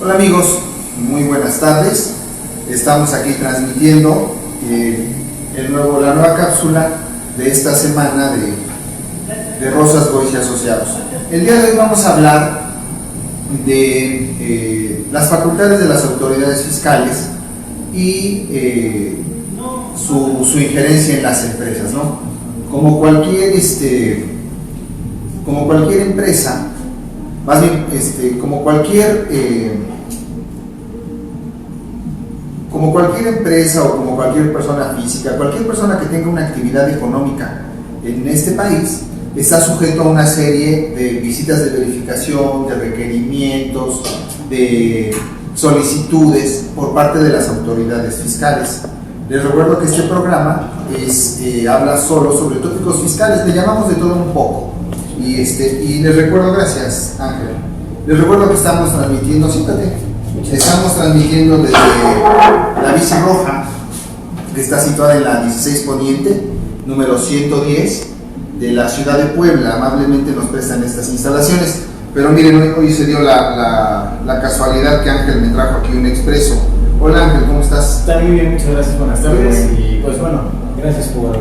Hola amigos, muy buenas tardes. Estamos aquí transmitiendo la nueva cápsula de esta semana de Rosas Boys y Asociados. El día de hoy vamos a hablar de las facultades de las autoridades fiscales y su injerencia en las empresas, ¿no? Como cualquier empresa, más bien como cualquier empresa o como cualquier persona física, cualquier persona que tenga una actividad económica en este país está sujeto a una serie de visitas de verificación, de requerimientos, de solicitudes por parte de las autoridades fiscales. Les recuerdo que este programa habla solo sobre tópicos fiscales, le llamamos de todo un poco. Y les recuerdo, gracias Ángel, les recuerdo que estamos transmitiendo, estamos transmitiendo desde la Bici Roja, que está situada en la 16 Poniente, número 110, de la ciudad de Puebla. Amablemente nos prestan estas instalaciones, pero miren, hoy se dio la casualidad que Ángel me trajo aquí un expreso. Hola Ángel, ¿cómo estás? Está muy bien, muchas gracias, buenas tardes. Y pues bueno, gracias por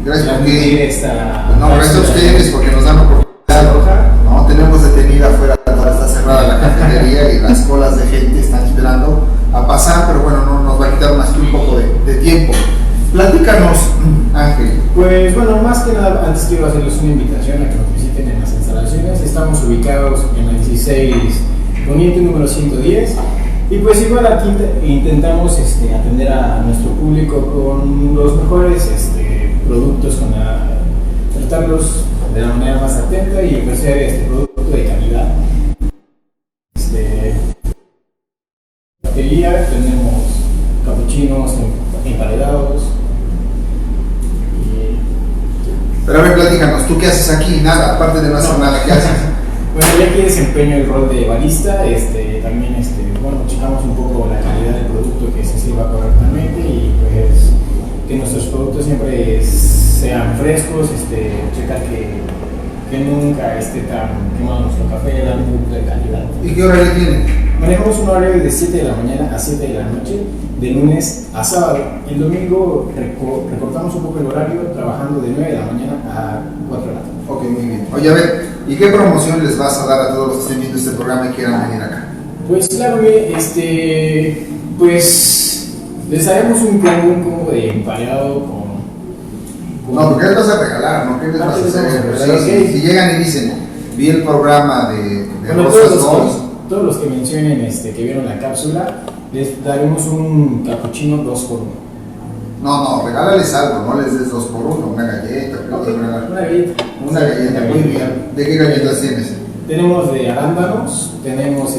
esta... No, gracias a ustedes porque nos dan oportunidad. No, tenemos detenida afuera, está cerrada la cafetería y las colas de gente están esperando a pasar, pero bueno, no nos va a quitar más que un poco de tiempo. Platícanos, Ángel. Pues bueno, más que nada, antes quiero hacerles una invitación a que nos visiten en las instalaciones. Estamos ubicados en la 16 Poniente, número 110. Y pues igual aquí intentamos atender a nuestro público con los mejores productos, tratarlos de la manera más atenta y ofrecer este producto de calidad. Batería, tenemos capuchinos emparedados. Pero a ver, platícanos, ¿tú qué haces aquí? Nada, aparte de no hacer nada, ¿qué haces? Bueno, yo aquí desempeño el rol de barista, también checamos un poco la calidad del producto que se sirva correctamente y pues que nuestros productos siempre sean frescos, checar que nunca esté tan quemado nuestro café, dar un producto de calidad. ¿Y qué horario tiene? Manejamos un horario de 7 de la mañana a 7 de la noche, de lunes a sábado. El domingo recortamos un poco el horario, trabajando de 9 de la mañana a 4 de la tarde. Ok, muy bien. Oye, a ver, ¿y qué promoción les vas a dar a todos los que estén viendo este programa y quieran venir acá? Pues claro, pues les haremos un plan muy cómodo de empareado con... No, porque les vas a regalar, ¿no? ¿Qué les vas a hacer? Si llegan y dicen, vi el programa de Rosas Boys. Todos los que mencionen que vieron la cápsula, les daremos un capuchino 2x1. No, regálales algo, no les des 2x1, una galleta. Okay, una galleta. Una galleta, muy bien. ¿De qué galletas tienes? Tenemos de arándanos, tenemos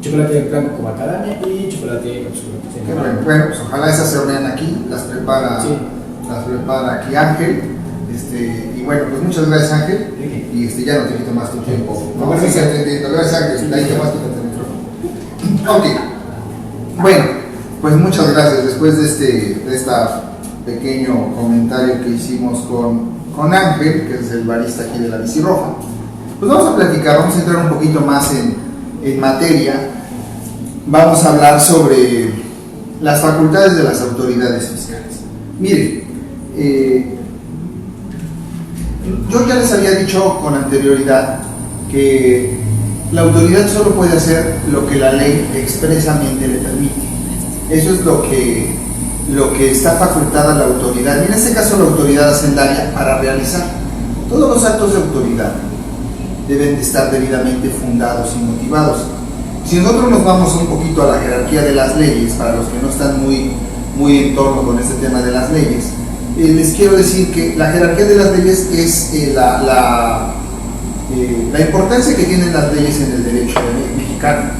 chocolate blanco con macadamia y chocolate cápsula. Bueno, pues ojalá esas se hornean aquí, las prepara aquí Ángel. Y bueno, pues muchas gracias Ángel. Y ya no te quito más tu tiempo. No, gracias Ángel, ahí te más tu tiempo. Ok. Bueno, pues muchas gracias. Después de este pequeño comentario que hicimos con Ángel, que es el barista aquí de la Bici Roja, pues vamos a platicar, vamos a entrar un poquito más en materia. Vamos a hablar sobre las facultades de las autoridades fiscales. Miren, yo ya les había dicho con anterioridad que la autoridad solo puede hacer lo que la ley expresamente le permite. Eso es lo que está facultada la autoridad, y en este caso la autoridad hacendaria, para realizar. Todos los actos de autoridad deben de estar debidamente fundados y motivados. Si nosotros nos vamos un poquito a la jerarquía de las leyes, para los que no están muy en torno con este tema de las leyes, les quiero decir que la jerarquía de las leyes es la importancia que tienen las leyes en el derecho mexicano.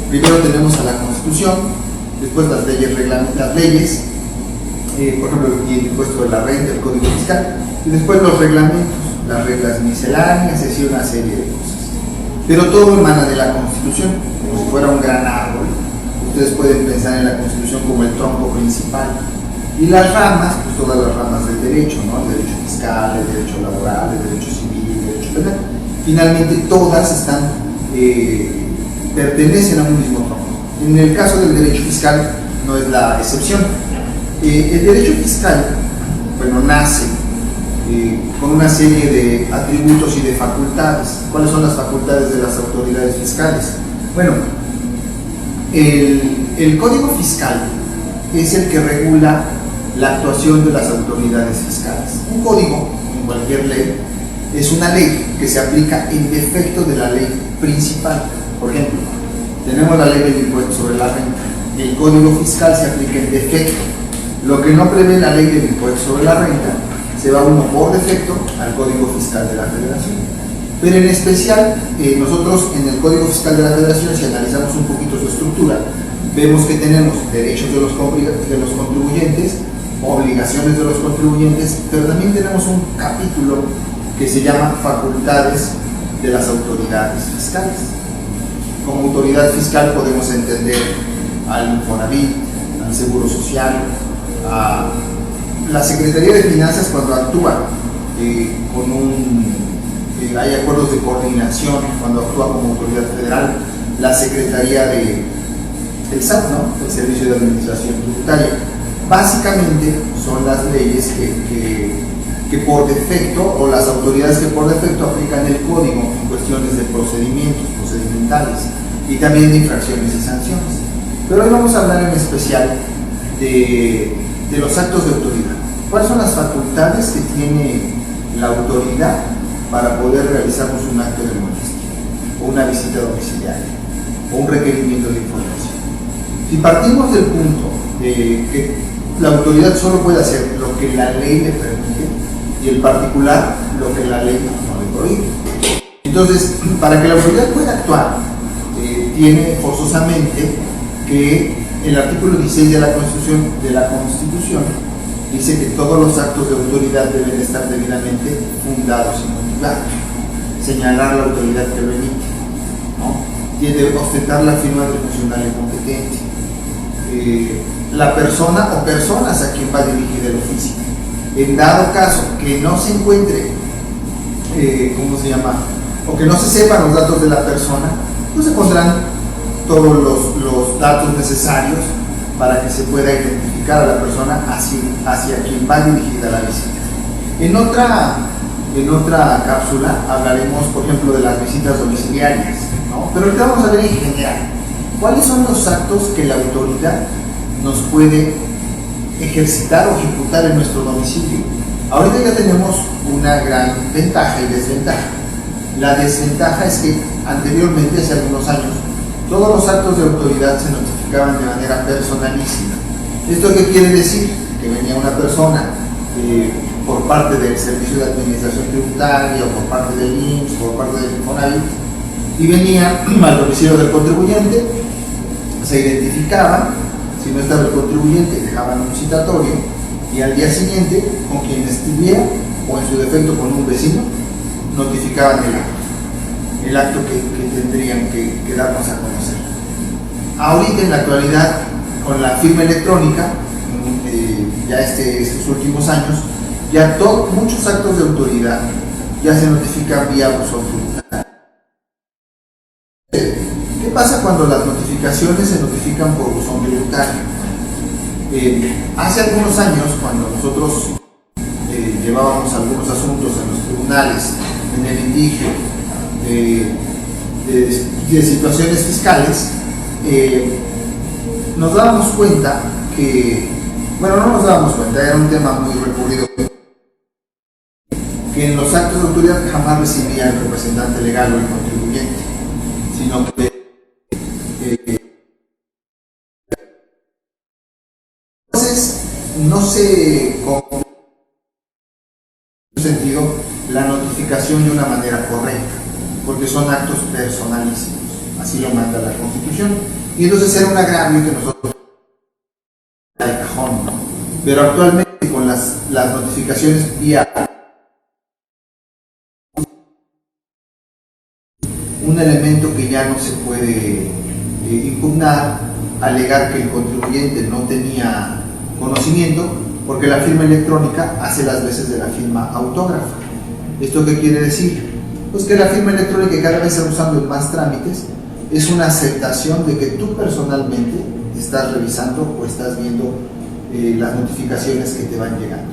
Primero tenemos a la Constitución, después las leyes, por ejemplo el impuesto de la renta, el Código Fiscal, y después los reglamentos, las reglas misceláneas, es decir, una serie de cosas. Pero todo emana de la Constitución, como si fuera un gran árbol. Ustedes pueden pensar en la Constitución como el tronco principal. Y las ramas, pues todas las ramas del derecho, ¿no? El derecho fiscal, el derecho laboral, el derecho civil, el derecho penal. Finalmente todas están pertenecen a un mismo tronco. En el caso del derecho fiscal no es la excepción. El derecho fiscal, bueno, nace con una serie de atributos y de facultades. ¿Cuáles son las facultades de las autoridades fiscales? Bueno, el Código Fiscal es el que regula la actuación de las autoridades fiscales. Un código, en cualquier ley, es una ley que se aplica en defecto de la ley principal. Por ejemplo, tenemos la ley del impuesto sobre la renta. El Código Fiscal se aplica en defecto. Lo que no prevé la ley del impuesto sobre la renta, se va uno por defecto al Código Fiscal de la Federación. Pero en especial, nosotros en el Código Fiscal de la Federación, si analizamos un poquito su estructura, vemos que tenemos derechos de los contribuyentes, obligaciones de los contribuyentes, pero también tenemos un capítulo que se llama facultades de las autoridades fiscales. Como autoridad fiscal podemos entender al Infonavit, al Seguro Social, a la Secretaría de Finanzas cuando actúa hay acuerdos de coordinación, cuando actúa como autoridad federal, la Secretaría del SAT, ¿no? El Servicio de Administración Tributaria. Básicamente son las leyes que por defecto, o las autoridades que por defecto aplican el código en cuestiones de procedimentales y también de infracciones y sanciones. Pero hoy vamos a hablar en especial de los actos de autoridad. ¿Cuáles son las facultades que tiene la autoridad para poder realizarnos un acto de molestia, o una visita domiciliaria, o un requerimiento de información? Si partimos del punto de que la autoridad solo puede hacer lo que la ley le permite y el particular lo que la ley no le prohíbe. Entonces, para que la autoridad pueda actuar, tiene forzosamente que el artículo 16 de la Constitución dice que todos los actos de autoridad deben estar debidamente fundados y motivados. Señalar la autoridad que lo emite, ¿no? Debe ostentar la firma del funcionario competente. La persona o personas a quien va dirigido el oficio. En dado caso que no se encuentre, o que no se sepan los datos de la persona, pues se pondrán todos los datos necesarios para que se pueda identificar a la persona hacia quien va dirigida la visita. En otra cápsula hablaremos, por ejemplo, de las visitas domiciliarias, ¿no? Pero ahorita vamos a ver en general cuáles son los actos que la autoridad nos puede ejercitar o ejecutar en nuestro domicilio. Ahorita ya tenemos una gran ventaja y desventaja. La desventaja es que anteriormente, hace algunos años, todos los actos de autoridad se notificaban de manera personalísima. ¿Esto qué quiere decir? Que venía una persona por parte del Servicio de Administración Tributaria, o por parte del IMSS, por parte del Infonavit, y venía al domicilio del contribuyente, se identificaban, si no estaba el contribuyente dejaban un citatorio, y al día siguiente, con quien estuviera, o en su defecto con un vecino, notificaban el acto que tendrían que darnos a conocer. Ahorita en la actualidad, con la firma electrónica, ya estos últimos años, ya muchos actos de autoridad ya se notifican vía buzón tributario. ¿Qué pasa cuando las notificaciones se notifican por buzón tributario? Hace algunos años, cuando nosotros llevábamos algunos asuntos en los tribunales, en el litigio de situaciones fiscales, nos dábamos cuenta que, bueno, no nos dábamos cuenta, era un tema muy recurrido, que en los actos de autoridad jamás recibía el representante legal o el contribuyente, sino que entonces no se en sentido la notificación de una manera correcta, porque son actos personalísimos, así lo manda la Constitución, y entonces era un agravio que nosotros al cajón, ¿no? Pero actualmente con las notificaciones vía un elemento que ya no se puede impugnar, alegar que el contribuyente no tenía conocimiento, porque la firma electrónica hace las veces de la firma autógrafa. ¿Esto qué quiere decir? Pues que la firma electrónica cada vez se está usando en más trámites, es una aceptación de que tú personalmente estás revisando o estás viendo las notificaciones que te van llegando.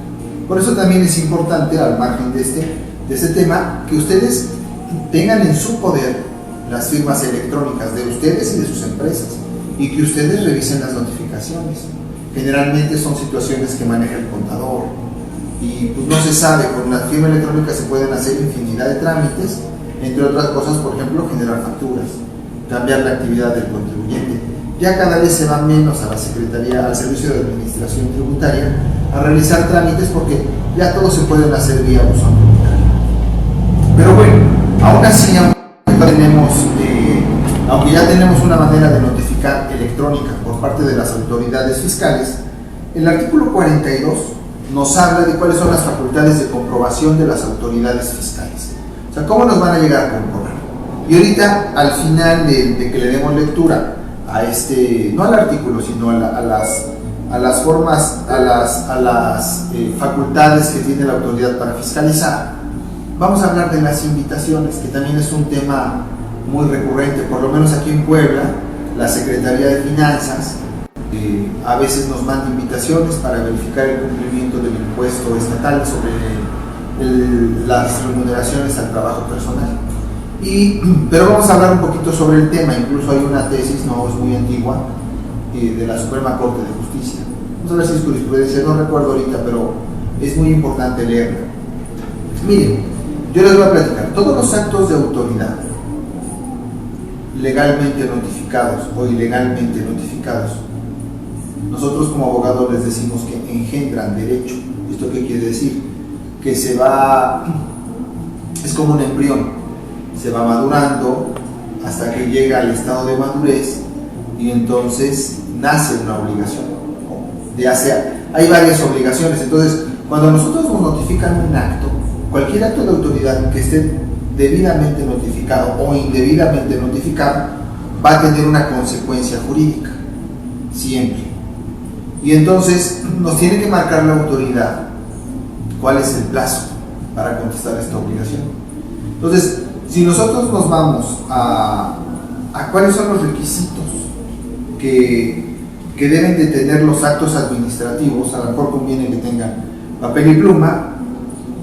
Por eso también es importante, al margen de este tema, que ustedes tengan en su poder las firmas electrónicas de ustedes y de sus empresas, y que ustedes revisen las notificaciones. Generalmente son situaciones que maneja el contador, y pues no se sabe, con la firma electrónica se pueden hacer infinidad de trámites, entre otras cosas, por ejemplo, generar facturas, cambiar la actividad del contribuyente. Ya cada vez se va menos a la Secretaría, al Servicio de Administración Tributaria, a realizar trámites, porque ya todo se pueden hacer vía buzón tributario. Pero bueno, aún así, aunque ya tenemos una manera de notificar electrónica por parte de las autoridades fiscales, el artículo 42 nos habla de cuáles son las facultades de comprobación de las autoridades fiscales. O sea, cómo nos van a llegar a comprobar. Y ahorita, al final de que le demos lectura a no al artículo, sino a las formas, a las facultades que tiene la autoridad para fiscalizar, vamos a hablar de las invitaciones, que también es un tema muy recurrente. Por lo menos aquí en Puebla, la Secretaría de Finanzas a veces nos manda invitaciones para verificar el cumplimiento del impuesto estatal sobre las remuneraciones al trabajo personal. Pero vamos a hablar un poquito sobre el tema. Incluso hay una tesis, no es muy antigua, de la Suprema Corte de Justicia. Vamos a ver si es jurisprudencia, no recuerdo ahorita, pero es muy importante leerla. Miren, yo les voy a platicar. Todos los actos de autoridad legalmente notificados o ilegalmente notificados, nosotros como abogados les decimos que engendran derecho. ¿Esto qué quiere decir? Que es como un embrión, se va madurando hasta que llega al estado de madurez, y entonces nace una obligación. Hay varias obligaciones. Entonces, cuando nosotros nos notifican un acto, cualquier acto de autoridad que esté debidamente notificado o indebidamente notificado, va a tener una consecuencia jurídica, siempre. Y entonces nos tiene que marcar la autoridad cuál es el plazo para contestar esta obligación. Entonces, si nosotros nos vamos a cuáles son los requisitos que deben de tener los actos administrativos, a lo mejor conviene que tengan papel y pluma,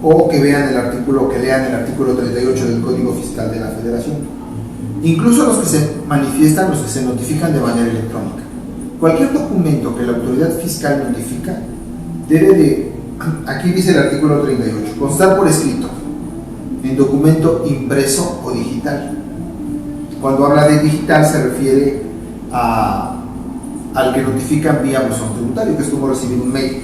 o que lean el artículo 38 del Código Fiscal de la Federación. Incluso los que se manifiestan, los que se notifican de manera electrónica. Cualquier documento que la autoridad fiscal notifica debe de, aquí dice el artículo 38, constar por escrito, en documento impreso o digital. Cuando habla de digital se refiere al que notifican vía buzón tributario, que es como recibir un mail.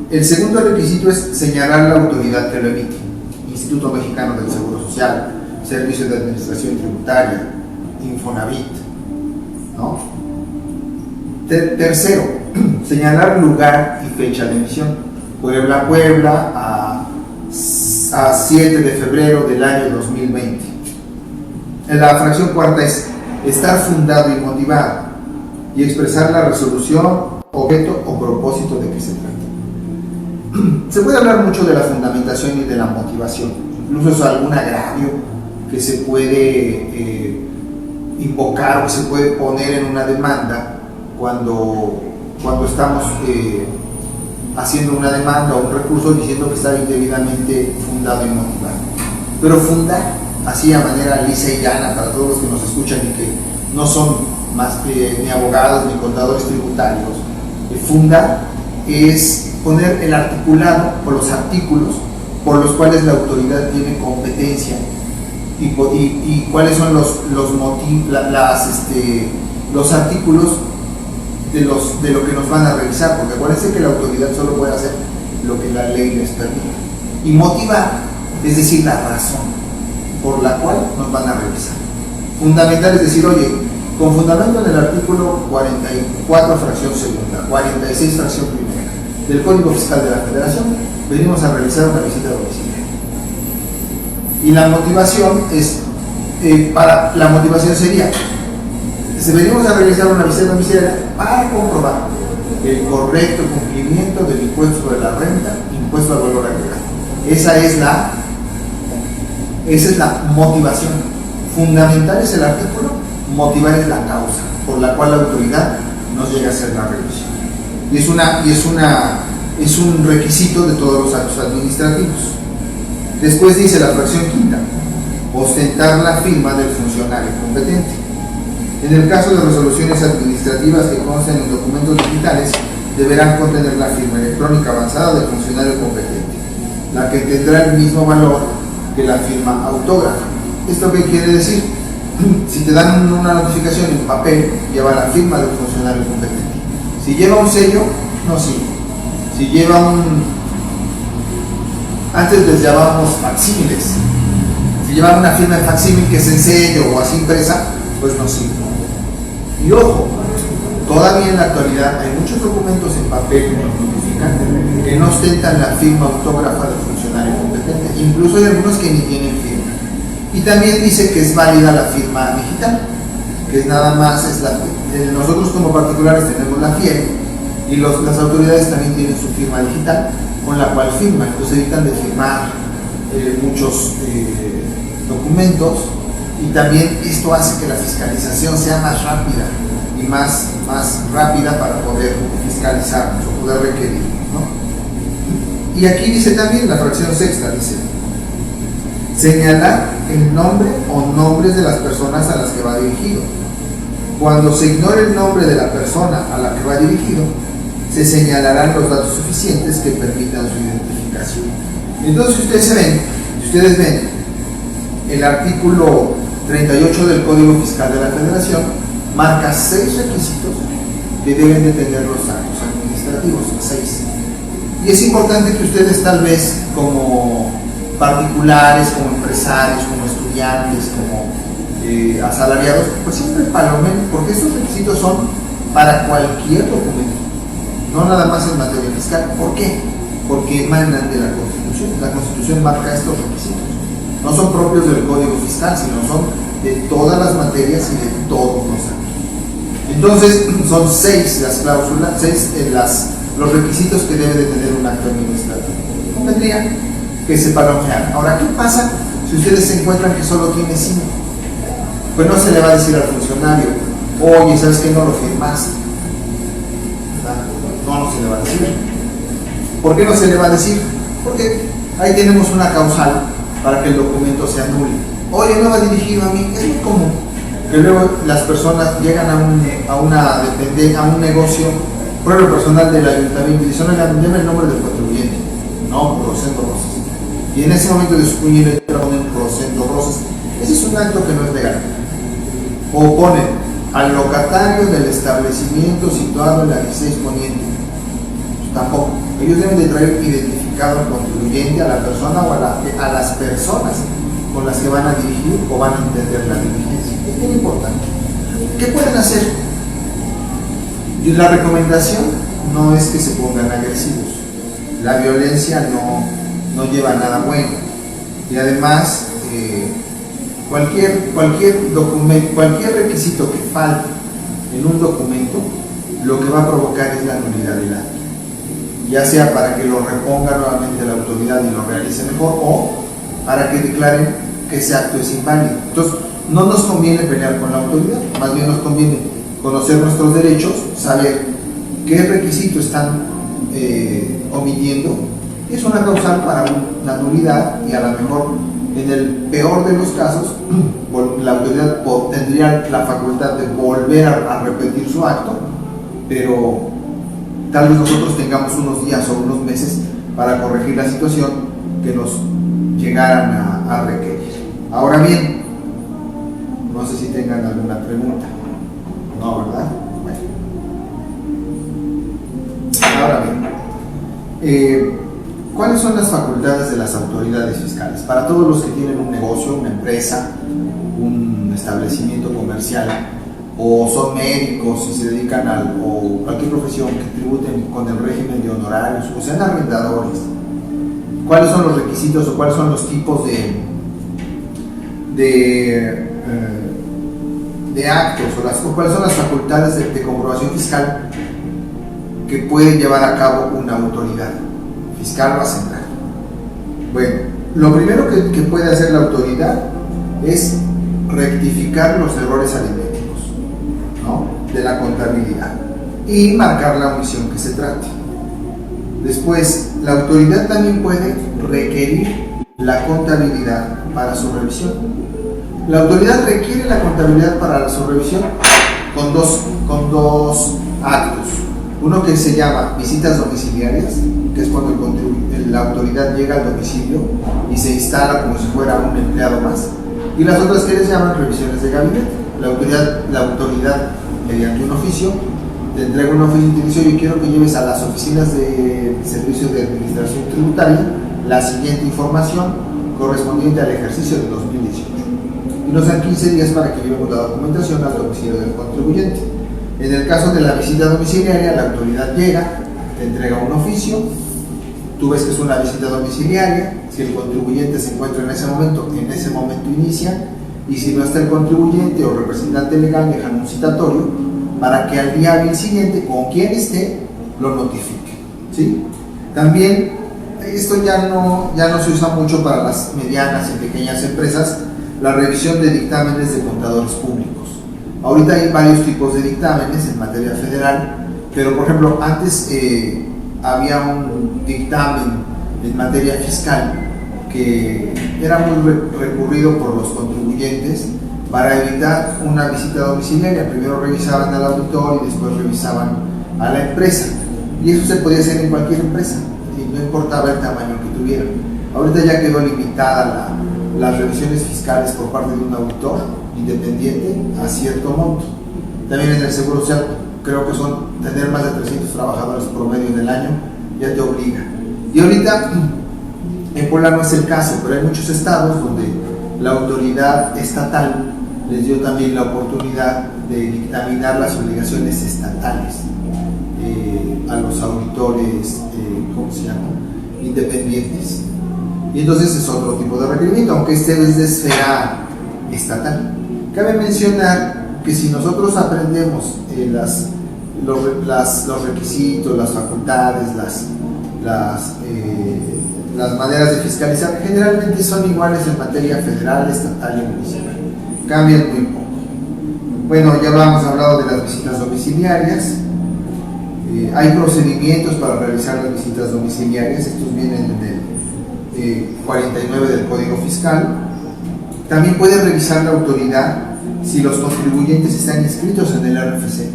El segundo requisito es señalar la autoridad que lo emite: Instituto Mexicano del Seguro Social, Servicio de Administración Tributaria, Infonavit, ¿no? Tercero, señalar lugar y fecha de emisión: Puebla, a 7 de febrero del año 2020. La fracción cuarta es estar fundado y motivado, y expresar la resolución, objeto o propósito de que se trata. Se puede hablar mucho de la fundamentación y de la motivación. Incluso es algún agravio que se puede invocar o se puede poner en una demanda cuando estamos haciendo una demanda o un recurso diciendo que está indebidamente fundado y motivado. Pero fundar, así a manera lisa y llana, para todos los que nos escuchan y que no son más ni abogados ni contadores tributarios, fundar es poner el articulado o los artículos por los cuales la autoridad tiene competencia y cuáles son los artículos de lo que nos van a revisar, porque acuérdense que la autoridad solo puede hacer lo que la ley les permite. Y motivar, es decir, la razón por la cual nos van a revisar. Fundamental es decir, oye, con fundamento en el artículo 44 fracción segunda, 46 fracción primera del Código Fiscal de la Federación, venimos a realizar una visita domiciliaria. Y la motivación la motivación sería: venimos a realizar una visita domiciliaria para comprobar el correcto cumplimiento del impuesto sobre la renta, impuesto al valor agregado. Esa es la motivación. Fundamental es el artículo motivar es la causa por la cual la autoridad nos llega a hacer la revisión. Es un requisito de todos los actos administrativos. Después dice la fracción quinta, ostentar la firma del funcionario competente. En el caso de resoluciones administrativas que consten en documentos digitales, deberán contener la firma electrónica avanzada del funcionario competente, la que tendrá el mismo valor que la firma autógrafa. ¿Esto qué quiere decir? Si te dan una notificación en papel, lleva la firma del funcionario competente. Si lleva un sello, no sirve. Si lleva antes les llamábamos facsímiles. Si lleva una firma en facsímil que es en sello o así impresa, pues no sirve. Y ojo, todavía en la actualidad hay muchos documentos en papel que nos notifican que no ostentan la firma autógrafa del funcionario competente. Incluso hay algunos que ni tienen firma. Y también dice que es válida la firma digital, que es nada más, nosotros como particulares tenemos la FIEL y las autoridades también tienen su firma digital con la cual firman, entonces evitan de firmar muchos documentos, y también esto hace que la fiscalización sea más rápida y más rápida para poder fiscalizarnos o poder requerir, ¿no? Y aquí dice también la fracción sexta, dice señalar el nombre o nombres de las personas a las que va dirigido. Cuando se ignore el nombre de la persona a la que va dirigido, se señalarán los datos suficientes que permitan su identificación. Entonces, si ustedes ven el artículo 38 del Código Fiscal de la Federación, marca 6 requisitos que deben de tener los actos administrativos, 6. Y es importante que ustedes, tal vez como particulares, como empresarios, como estudiantes, como asalariados, pues siempre palomen, porque estos requisitos son para cualquier documento, no nada más en materia fiscal. ¿Por qué? Porque emanan de la Constitución. La Constitución marca estos requisitos. No son propios del Código Fiscal, sino son de todas las materias y de todos los actos. Entonces, son 6 las cláusulas, 6 los requisitos que debe de tener un acto administrativo. Tendría que se palomear. Ahora, ¿qué pasa si ustedes se encuentran que solo tiene 5? Pues no se le va a decir al funcionario, oye, ¿sabes qué? No lo firmaste. No se le va a decir. ¿Por qué no se le va a decir? Porque ahí tenemos una causal para que el documento se anule. Oye, no va dirigido a mí. Es muy común que luego las personas llegan a un negocio, prueba personal del ayuntamiento y dicen, oigan, deme el nombre del contribuyente. No, Rosendo Rosas. Y en ese momento de su puñete ponen Rosendo Rosas. Ese es un acto que no es legal. O ponen al locatario del establecimiento situado en la 16 Poniente. Pues tampoco. Ellos deben de traer identificado al contribuyente, a la persona o a las personas con las que van a dirigir o van a entender la diligencia. Es bien importante. ¿Qué pueden hacer? Y la recomendación no es que se pongan agresivos. La violencia no lleva a nada bueno. Y además, cualquier documento, cualquier requisito que falte en un documento, lo que va a provocar es la nulidad del acto, ya sea para que lo reponga nuevamente la autoridad y lo realice mejor, o para que declaren que ese acto es inválido. Entonces, no nos conviene pelear con la autoridad, más bien nos conviene conocer nuestros derechos, saber qué requisito están omitiendo. Es una causal para la nulidad, y a lo mejor en el peor de los casos la autoridad tendría la facultad de volver a repetir su acto, pero tal vez nosotros tengamos unos días o unos meses para corregir la situación que nos llegaran a requerir. Ahora bien, no sé si tengan alguna pregunta. No, ¿verdad? Bueno. Ahora bien, ¿cuáles son las facultades de las autoridades fiscales? Para todos los que tienen un negocio, una empresa, un establecimiento comercial, o son médicos y se dedican o cualquier profesión que tributen con el régimen de honorarios, o sean arrendadores, ¿cuáles son los requisitos o cuáles son los tipos de actos o cuáles son las facultades de comprobación fiscal que puede llevar a cabo una autoridad fiscal o hacendal? Bueno, lo primero que puede hacer la autoridad es rectificar los errores aritméticos. y marcar la omisión que se trate. Después, la autoridad también puede requerir la contabilidad para su revisión. La autoridad requiere la contabilidad para su revisión con dos actos. Uno que se llama visitas domiciliarias, que es cuando la autoridad llega al domicilio y se instala como si fuera un empleado más. Y las otras que les llaman revisiones de gabinete. La autoridad mediante un oficio, te entrega un oficio y te dice: yo quiero que lleves a las oficinas de servicios de administración tributaria la siguiente información correspondiente al ejercicio de 2018. Y nos dan 15 días para que llevemos la documentación al domicilio del contribuyente. En el caso de la visita domiciliaria, la autoridad llega, te entrega un oficio, tú ves que es una visita domiciliaria. Si el contribuyente se encuentra en ese momento inicia, y si no está el contribuyente o representante legal, dejan un citatorio para que al día hábil siguiente, con quien esté, lo notifique, ¿sí? También, esto ya no se usa mucho para las medianas y pequeñas empresas, la revisión de dictámenes de contadores públicos. Ahorita hay varios tipos de dictámenes en materia federal, pero por ejemplo, antes había un dictamen en materia fiscal que era muy recurrido por los contribuyentes para evitar una visita domiciliaria. Primero revisaban al auditor y después revisaban a la empresa, y eso se podía hacer en cualquier empresa y no importaba el tamaño que tuviera. Ahorita ya quedó limitada las revisiones fiscales por parte de un auditor independiente a cierto monto. También en el Seguro Social, creo que tener más de 300 trabajadores promedio en el año ya te obliga. Y ahorita en Puebla no es el caso, pero hay muchos estados donde la autoridad estatal les dio también la oportunidad de dictaminar las obligaciones estatales a los auditores, independientes. Y entonces es otro tipo de requerimiento, aunque este es de esfera estatal. Cabe mencionar que si nosotros aprendemos los requisitos, las facultades, las maneras de fiscalizar, generalmente son iguales en materia federal, estatal y municipal. Cambian muy poco. Bueno, ya habíamos hablado de las visitas domiciliarias. Hay procedimientos para realizar las visitas domiciliarias. Estos vienen en el 49 del Código Fiscal. También puede revisar la autoridad si los contribuyentes están inscritos en el RFC.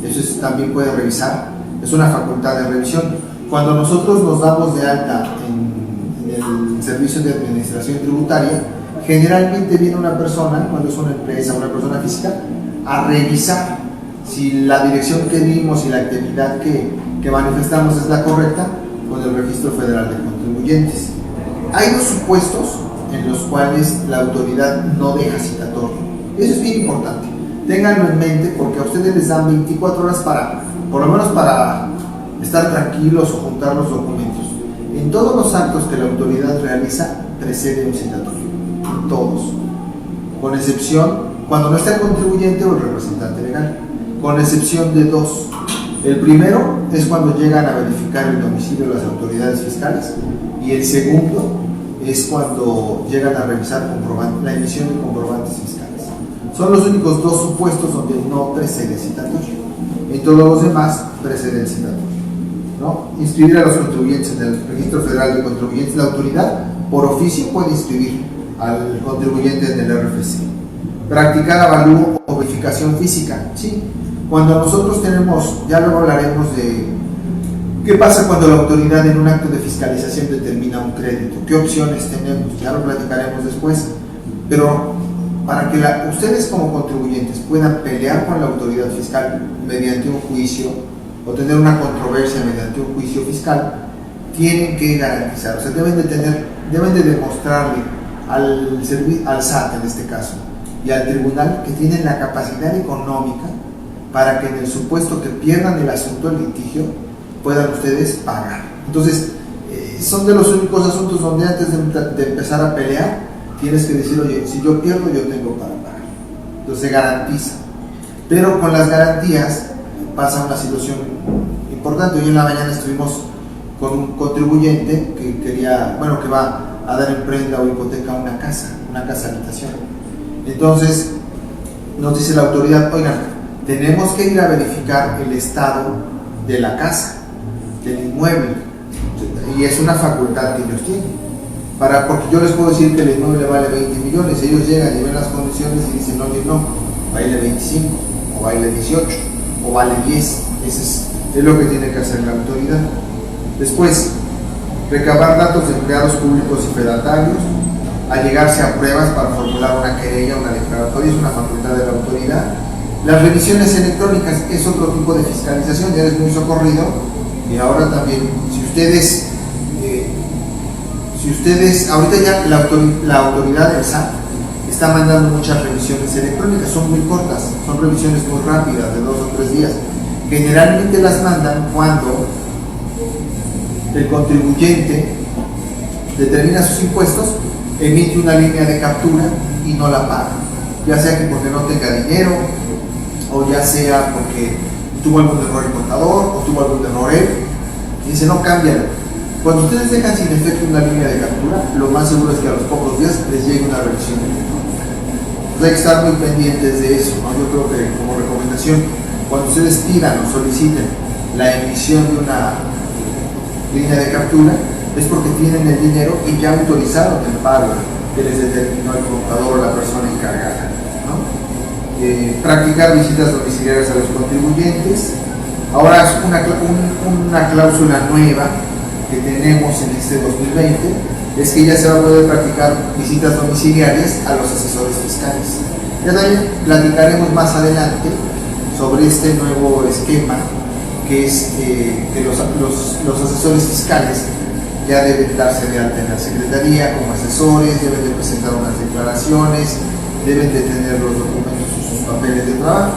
Eso también puede revisar. Es una facultad de revisión. Cuando nosotros nos damos de alta en el servicio de administración tributaria, generalmente viene una persona, cuando es una empresa, una persona física, a revisar si la dirección que dimos y la actividad que manifestamos es la correcta con el Registro Federal de Contribuyentes. Hay dos supuestos en los cuales la autoridad no deja citatorio. Eso es bien importante. Ténganlo en mente, porque a ustedes les dan 24 horas por lo menos para estar tranquilos o juntar los documentos. En todos los actos que la autoridad realiza, precede un citatorio. En todos. Con excepción, cuando no está el contribuyente o el representante legal. Con excepción de dos. El primero es cuando llegan a verificar el domicilio de las autoridades fiscales, y el segundo es cuando llegan a revisar la emisión de comprobantes fiscales. Son los únicos dos supuestos donde no precede el citatorio. En todos los demás precede el citatorio, ¿no? Inscribir a los contribuyentes en el Registro Federal de Contribuyentes. La autoridad por oficio puede inscribir al contribuyente en el RFC. Practicar avalúo o verificación física, ¿sí? Cuando nosotros tenemos, ya luego hablaremos de qué pasa cuando la autoridad en un acto de fiscalización determina un crédito, qué opciones tenemos, ya lo platicaremos después. Pero para que ustedes como contribuyentes puedan pelear con la autoridad fiscal mediante un juicio o tener una controversia mediante un juicio fiscal, tienen que garantizar, o sea, deben de demostrarle al SAT en este caso y al tribunal que tienen la capacidad económica para que en el supuesto que pierdan el asunto, el litigio, puedan ustedes pagar. Entonces, son de los únicos asuntos donde antes de empezar a pelear, tienes que decir: oye, si yo pierdo, yo tengo para pagar. Entonces se garantiza. Pero con las garantías pasa una situación importante. Hoy en la mañana estuvimos con un contribuyente que va a dar en prenda o hipoteca una casa habitación. Entonces nos dice la autoridad: oigan, tenemos que ir a verificar el estado de la casa, del inmueble, y es una facultad que ellos tienen. Porque yo les puedo decir que el inmueble vale 20 millones, ellos llegan y ven las condiciones y dicen, oye, no, vale 25, o vale 18, o vale 10. Es lo que tiene que hacer la autoridad. Después, recabar datos de empleados públicos y fedatarios, allegarse a pruebas para formular una querella, una declaratoria, es una facultad de la autoridad. Las revisiones electrónicas es otro tipo de fiscalización, ya es muy socorrido, y ahora también, si ustedes, ahorita ya la autoridad del SAT está mandando muchas revisiones electrónicas, son muy cortas, son revisiones muy rápidas, de 2 o 3 días. Generalmente las mandan cuando el contribuyente determina sus impuestos, emite una línea de captura y no la paga, ya sea que porque no tenga dinero, o ya sea porque tuvo algún error el contador, o tuvo algún error él, y dice, no, cámbialo. Cuando ustedes dejan sin efecto una línea de captura, lo más seguro es que a los pocos días les llegue una revisión electrónica. Entonces hay que estar muy pendientes de eso, ¿no? Yo creo que como recomendación, cuando ustedes pidan o soliciten la emisión de una línea de captura, es porque tienen el dinero y ya autorizaron el pago que les determinó el contador o la persona encargada, ¿no? Practicar visitas domiciliarias a los contribuyentes. Ahora es una cláusula nueva que tenemos en este 2020, es que ya se va a poder practicar visitas domiciliarias a los asesores fiscales. Ya también platicaremos más adelante sobre este nuevo esquema, que es que los asesores fiscales ya deben darse de alta en la Secretaría como asesores, deben de presentar unas declaraciones, deben de tener los documentos y sus papeles de trabajo.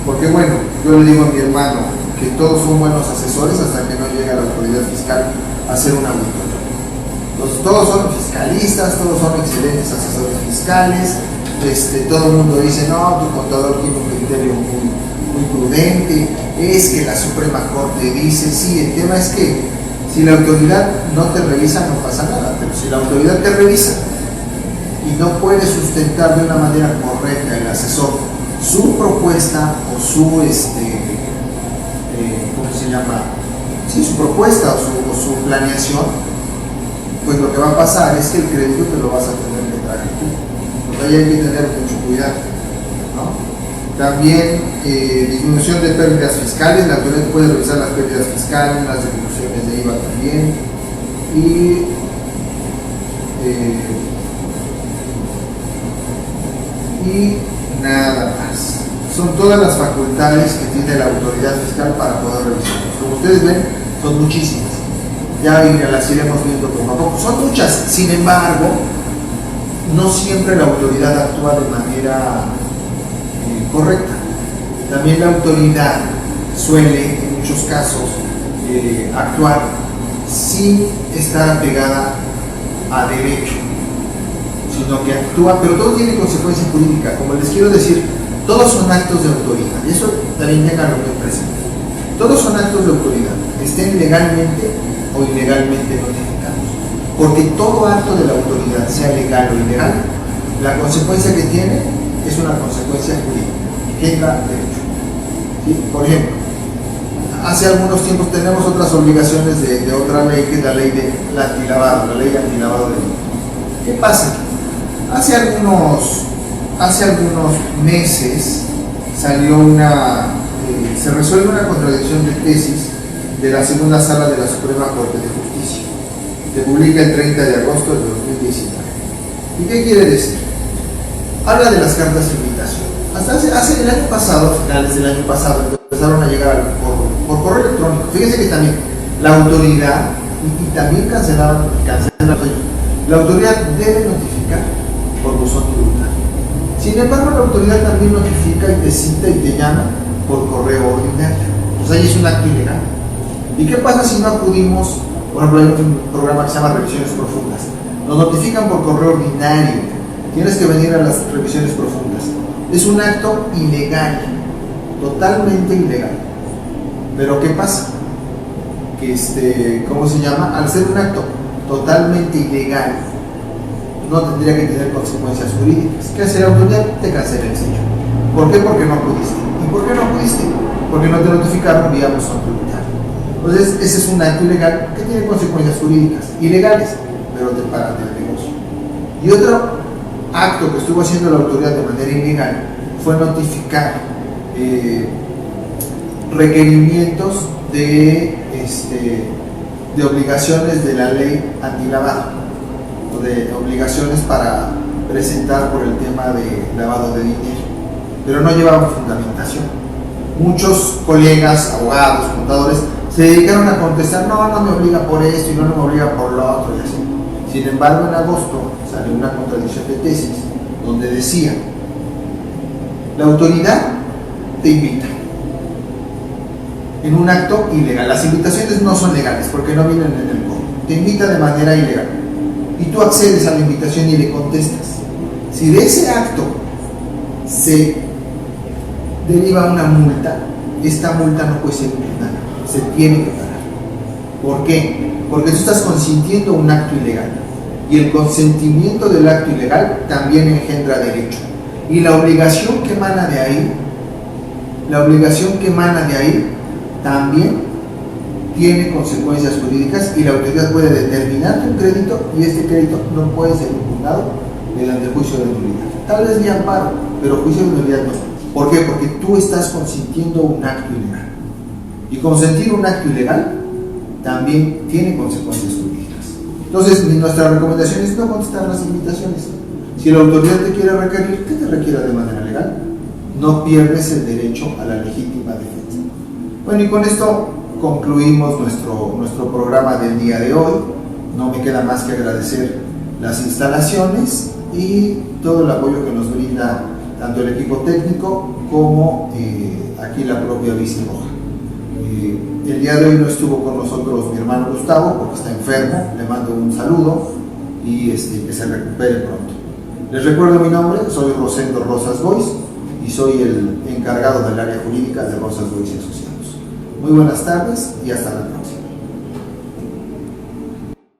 Porque bueno, yo le digo a mi hermano que todos son buenos asesores hasta que no llega la autoridad fiscal a hacer una auditoría. Entonces, todos son fiscalistas, todos son excelentes asesores fiscales, todo el mundo dice, no, tu contador tiene un criterio muy prudente, es que la Suprema Corte dice, sí, el tema es que si la autoridad no te revisa no pasa nada, pero si la autoridad te revisa y no puede sustentar de una manera correcta el asesor su propuesta o su, ¿cómo se llama? Sí, su propuesta o su planeación, pues lo que va a pasar es que el crédito te lo vas a tener que traer tú. Entonces ahí hay que tener mucho cuidado, ¿no? También disminución de pérdidas fiscales, la autoridad puede revisar las pérdidas fiscales, las devoluciones de IVA también, y nada más. Son todas las facultades que tiene la autoridad fiscal para poder revisarlos. Como ustedes ven, son muchísimas. Ya las iremos viendo poco a poco. Son muchas, sin embargo, no siempre la autoridad actúa de manera correcta. También la autoridad suele, en muchos casos, actuar sin estar apegada a derecho, sino que actúa, pero todo tiene consecuencia jurídica. Como les quiero decir, todos son actos de autoridad, y eso también tenganlo muy presente. Todos son actos de autoridad, estén legalmente o ilegalmente notificados, porque todo acto de la autoridad, sea legal o ilegal, la consecuencia que tiene es una consecuencia jurídica, genera derecho. ¿Sí? Por ejemplo, hace algunos tiempos tenemos otras obligaciones de otra ley, que es la ley de antilavado, la ley de antilavado de dinero. ¿Qué pasa? Hace algunos meses salió se resuelve una contradicción de tesis de la segunda sala de la Suprema Corte de Justicia. Se publica el 30 de agosto de 2019. ¿Y qué quiere decir? Habla de las cartas de invitación. Hasta hace el año pasado, finales del año pasado, empezaron a llegar por correo electrónico. Fíjense que también la autoridad, y también cancelaron, la autoridad debe notificar por buzón tributario. Sin embargo, la autoridad también notifica y te cita y te llama por correo ordinario. Pues ahí es un acto ilegal. ¿Y qué pasa si no acudimos? Por ejemplo, hay un programa que se llama Revisiones Profundas. Nos notifican por correo ordinario. Tienes que venir a las revisiones profundas. Es un acto ilegal, totalmente ilegal. Pero ¿qué pasa? Que ¿cómo se llama? Al ser un acto totalmente ilegal, no tendría que tener consecuencias jurídicas. ¿Qué hace la autoridad? Te cancela el sello. ¿Por qué? Porque no pudiste. ¿Y por qué no porque no te notificaron vía buzón tributario. Entonces, ese es un acto ilegal que tiene consecuencias jurídicas, ilegales, pero te pagan del negocio. Y otro acto que estuvo haciendo la autoridad de manera ilegal fue notificar requerimientos de obligaciones de la ley antilavado, o de obligaciones para presentar por el tema de lavado de dinero, pero no llevaban fundamentación. Muchos colegas, abogados, contadores, se dedicaron a contestar, no me obliga por esto y no me obliga por lo otro y así. Sin embargo, en agosto salió una contradicción de tesis donde decía: la autoridad te invita en un acto ilegal. Las invitaciones no son legales porque no vienen en el código. Te invita de manera ilegal y tú accedes a la invitación y le contestas. Si de ese acto se deriva una multa, esta multa no puede ser impugnada, se tiene que pagar. ¿Por qué? Porque tú estás consintiendo un acto ilegal y el consentimiento del acto ilegal también engendra derecho, y la obligación que emana de ahí también tiene consecuencias jurídicas, y la autoridad puede determinarte un crédito y este crédito no puede ser impugnado mediante el juicio de nulidad. Tal vez vía amparo, pero juicio de nulidad no. ¿Por qué? Porque tú estás consintiendo un acto ilegal, y consentir un acto ilegal también tiene consecuencias jurídicas. Entonces, nuestra recomendación es no contestar las invitaciones. Si la autoridad te quiere requerir, que te requiera de manera legal. No pierdes el derecho a la legítima defensa. Bueno, y con esto concluimos nuestro programa del día de hoy. No me queda más que agradecer las instalaciones y todo el apoyo que nos brinda tanto el equipo técnico como aquí la propia Bici Roja. El día de hoy no estuvo con nosotros mi hermano Gustavo porque está enfermo, le mando un saludo y que se recupere pronto. Les recuerdo mi nombre, soy Rosendo Rosas Boix y soy el encargado del área jurídica de Rosas Boix y Asociados. Muy buenas tardes y hasta la próxima.